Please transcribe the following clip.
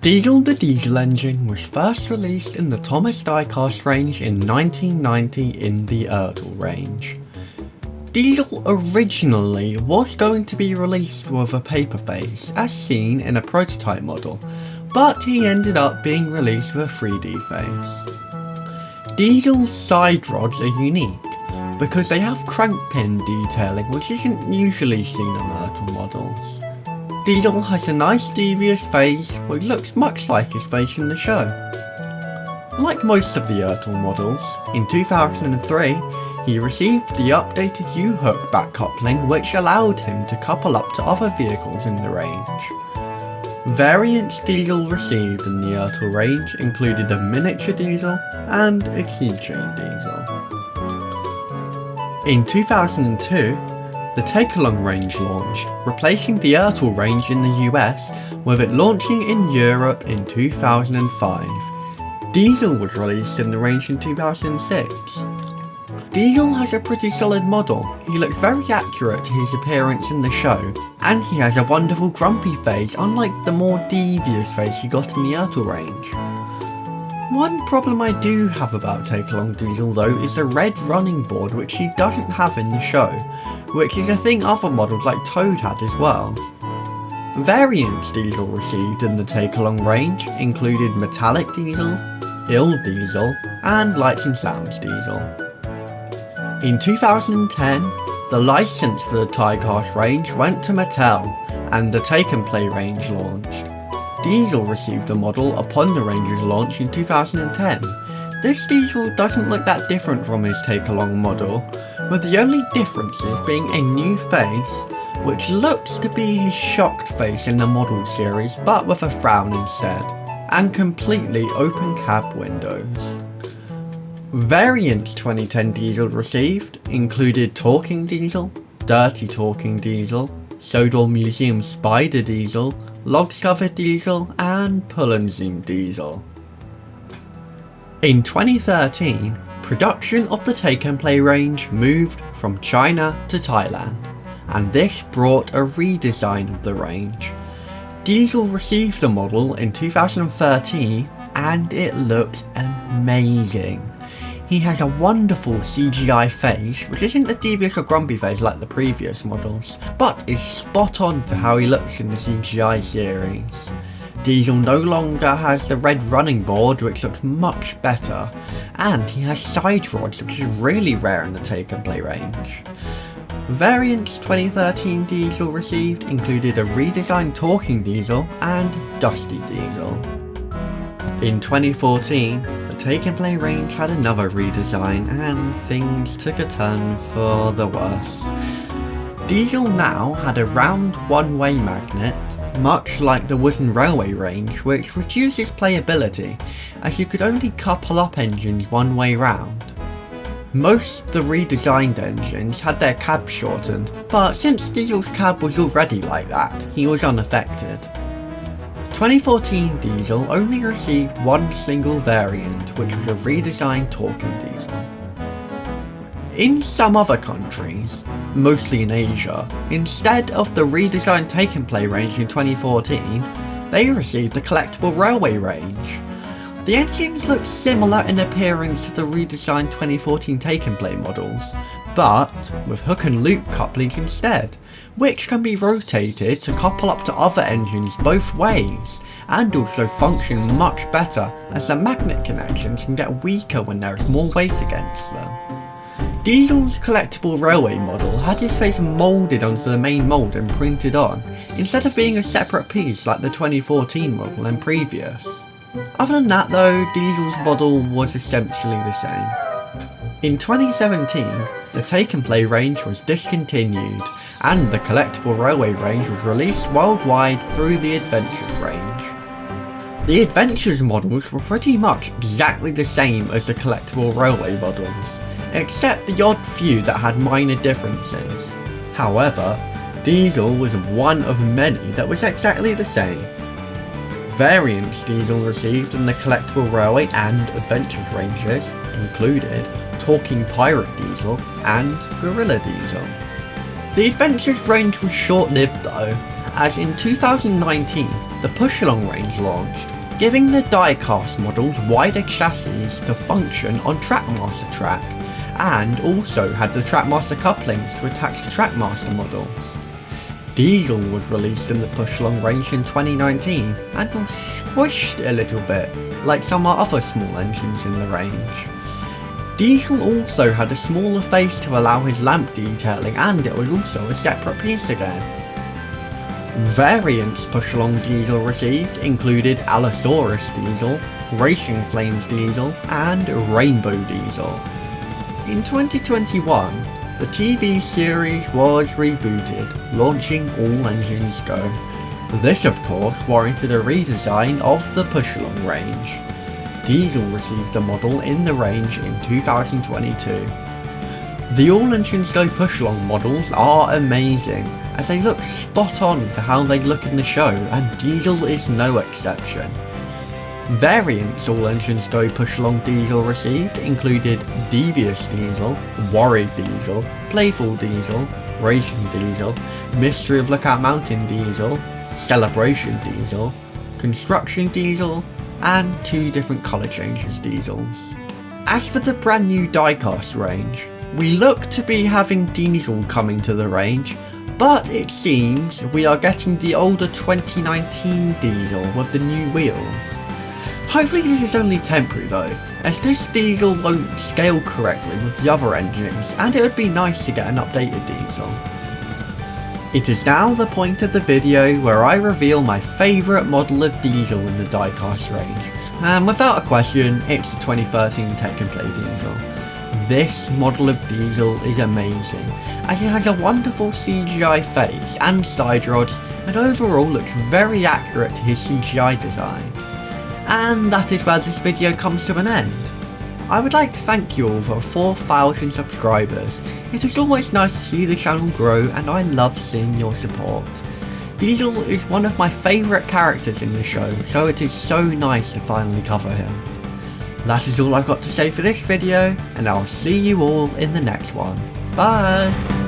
Diesel the Diesel engine was first released in the Thomas diecast range in 1990 in the ERTL range. Diesel originally was going to be released with a paper face, as seen in a prototype model, but he ended up being released with a 3D face. Diesel's side rods are unique, because they have crank pin detailing which isn't usually seen on ERTL models. Diesel has a nice devious face which looks much like his face in the show. Like most of the ERTL models, in 2003 he received the updated U-hook back coupling which allowed him to couple up to other vehicles in the range. Variants Diesel received in the ERTL range included a miniature Diesel and a keychain Diesel. In 2002, the Take-Along range launched, replacing the ERTL range in the US, with it launching in Europe in 2005. Diesel was released in the range in 2006. Diesel has a pretty solid model. He looks very accurate to his appearance in the show, and he has a wonderful grumpy face unlike the more devious face he got in the ERTL range. One problem I do have about Take-Along Diesel though is the red running board which he doesn't have in the show, which is a thing other models like Toad had as well. Variants Diesel received in the Take-Along range included Metallic Diesel, Ill Diesel, and Lights and Sounds Diesel. In 2010, the license for the diecast range went to Mattel, and the Take and Play range launched. Diesel received the model upon the range's launch in 2010. This Diesel doesn't look that different from his Take-Along model, with the only differences being a new face, which looks to be his shocked face in the model series but with a frown instead, and completely open cab windows. Variants 2010 Diesel received included Talking Diesel, Dirty Talking Diesel, Sodor Museum Spider Diesel, Logscover Diesel, and Pull and Zoom Diesel. In 2013, production of the Take and Play range moved from China to Thailand, and this brought a redesign of the range. Diesel received the model in 2013 and it looks amazing. He has a wonderful CGI face, which isn't a devious or grumpy face like the previous models, but is spot on to how he looks in the CGI series. Diesel no longer has the red running board, which looks much better, and he has side rods, which is really rare in the Take and Play range. Variants 2013 Diesel received included a redesigned Talking Diesel and Dusty Diesel. In 2014, the Take and Play range had another redesign and things took a turn for the worse. Diesel now had a round one-way magnet, much like the wooden railway range, which reduces playability as you could only couple up engines one way round. Most of the redesigned engines had their cab shortened, but since Diesel's cab was already like that, he was unaffected. 2014 Diesel only received one single variant, which was a redesigned Talking Diesel. In some other countries, mostly in Asia, instead of the redesigned Take and Play range in 2014, they received the Collectible Railway range. The engines look similar in appearance to the redesigned 2014 Take and Play models, but with hook and loop couplings instead, which can be rotated to couple up to other engines both ways, and also function much better as the magnet connections can get weaker when there is more weight against them. Diesel's Collectible Railway model had his face moulded onto the main mould and printed on, instead of being a separate piece like the 2014 model and previous. Other than that though, Diesel's model was essentially the same. In 2017, the Take and Play range was discontinued, and the Collectible Railway range was released worldwide through the Adventures range. The Adventures models were pretty much exactly the same as the Collectible Railway models, except the odd few that had minor differences. However, Diesel was one of many that was exactly the same. Variants Diesel received in the Collectible Railway and Adventures ranges included Talking Pirate Diesel and Gorilla Diesel. The Adventures range was short-lived though, as in 2019 the Push Along range launched, giving the die-cast models wider chassis to function on Trackmaster track, and also had the Trackmaster couplings to attach to Trackmaster models. Diesel was released in the Push Along range in 2019 and was squished a little bit, like some other small engines in the range. Diesel also had a smaller face to allow his lamp detailing, and it was also a separate piece again. Variants Push Along Diesel received included Allosaurus Diesel, Racing Flames Diesel, and Rainbow Diesel. In 2021, the TV series was rebooted, launching All Engines Go. This of course warranted a redesign of the Push Along range. Diesel received a model in the range in 2022. The All Engines Go Push Along models are amazing, as they look spot on to how they look in the show, and Diesel is no exception. Variants All Engines Go Push Along Diesel received included Devious Diesel, Worried Diesel, Playful Diesel, Racing Diesel, Mystery of Lookout Mountain Diesel, Celebration Diesel, Construction Diesel, and 2 different colour changes diesels. As for the brand new diecast range, we look to be having Diesel coming to the range, but it seems we are getting the older 2019 Diesel with the new wheels. Hopefully this is only temporary though, as this Diesel won't scale correctly with the other engines, and it would be nice to get an updated Diesel. It is now the point of the video where I reveal my favourite model of Diesel in the diecast range, and without a question, it's the 2013 Take and Play Diesel. This model of Diesel is amazing, as it has a wonderful CGI face and side rods, and overall looks very accurate to his CGI design. And that is where this video comes to an end. I would like to thank you all for 4,000 subscribers. It is always nice to see the channel grow, and I love seeing your support. Diesel is one of my favourite characters in the show, so it is so nice to finally cover him. That is all I've got to say for this video, and I'll see you all in the next one. Bye!